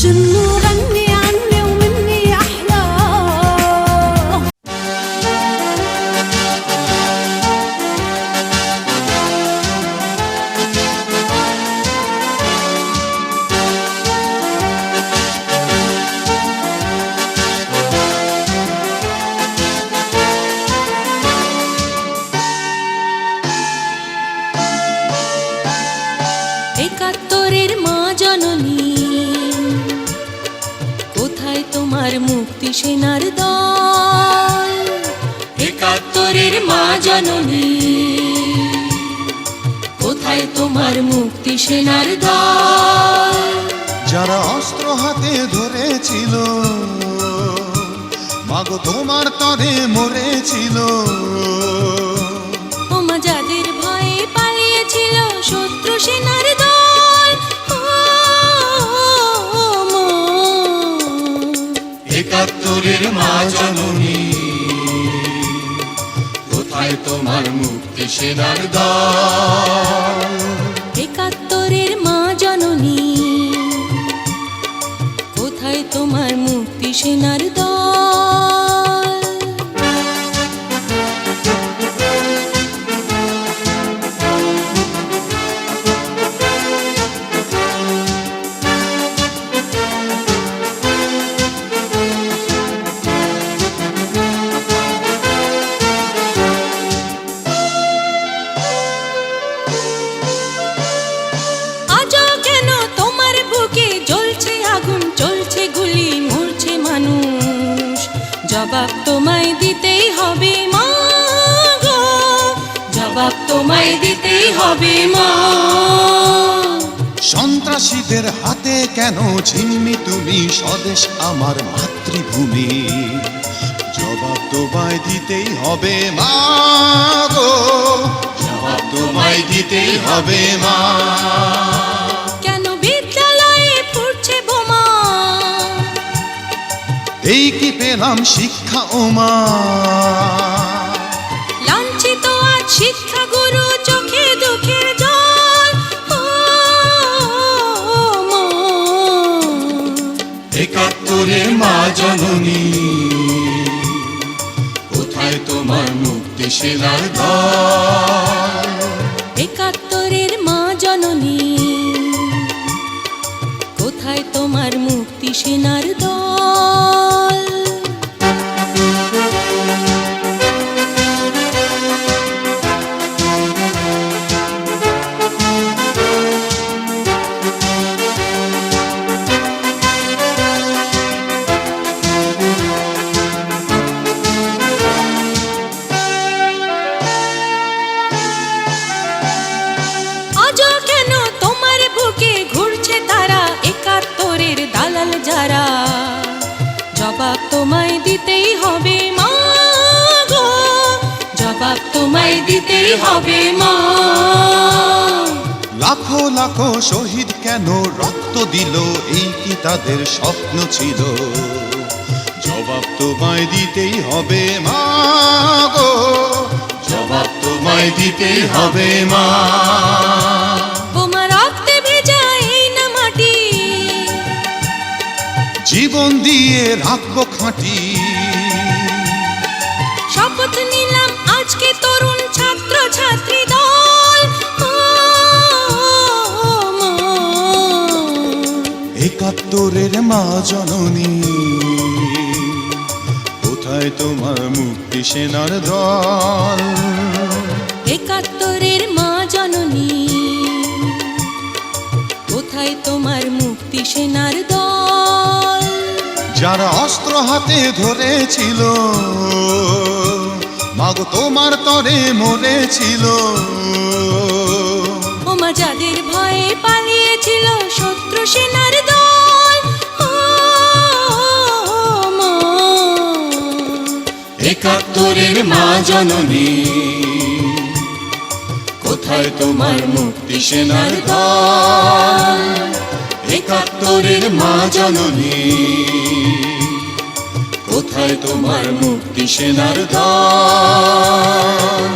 جنو غني عني ومني أحلى. একাত্তরের মা জননী, কোথায় তোমার মুক্তি সেনার দল? একাত্তরের মা জননী, কোথায় তোমার মুক্তি সেনার দল? যারা অস্ত্র হাতে ধরেছিল, মাগো তোমার তরে মরেছিল। ওমা যাদের ভয়ে পালিয়েছিল শত্রু সেনার দল। একাত্তরের মা জননী, কোথায় তোমার মুক্তি সেনার দল? একাত্তরের মা জননী, কোথায় তোমার মুক্তি সেনার দল? জবাব তোমায় দিতেই হবে মা গো, জবাব তোমায় দিতেই হবে মা। সন্ত্রাসীদের হাতে কেন ছিন্নি তুমি স্বদেশ আমার মাতৃভূমি? জবাব তোমায় দিতেই হবে মা গো, জবাব তোমায় দিতেই হবে মা। কেন বিদ্যালয়ে ফুটছে বোমা? এই কি পেলাম শিক্ষা ওমা? লাঞ্ছিত আজ শিক্ষা গুরু, চোখে দুঃখের জল। একাত্তরের মা জননী, কোথায় তোমার মুক্তি সেনার দল? একাত্তরের মা জননী, কোথায় তোমার মুক্তি সেনার দল? আজও কেন তোমার বুকে ঘুরছে তারা, একাত্তরের দালাল যারা? জবাব তোমায় দিতেই হবে মা গো, জবাব তোমায় দিতেই হবে মা। লাখো লাখো শহীদ কেন রক্ত দিল, এই কি তাদের স্বপ্ন ছিল? জবাব তোমায় দিতেই হবে মা গো, জবাব তোমায় দিতেই হবে মা। বোমা রক্তে ভেজা এই না মাটি, জীবন দিয়ে রাখবো খাঁটি। শপথ নিলাম আজকে তরুণ ছাত্র ছাত্রী দল। একাত্তরের মা জননী, কোথায় তোমার মুক্তি সেনার দল? একাত্তরের মা জননী, কোথায় তোমার মুক্তি সেনার দল? যারা অস্ত্র হাতে ধরেছিল, মাগো তোমার তরে মরেছিল। ওমা যাদের ভয়ে পালিয়েছিল শত্রু সেনার দল। একাত্তরের মা জননী, কোথায় তোমার মুক্তি সেনার দল? একাত্তরের মা জননী, কোথায় তোমার মুক্তি সেনার দল?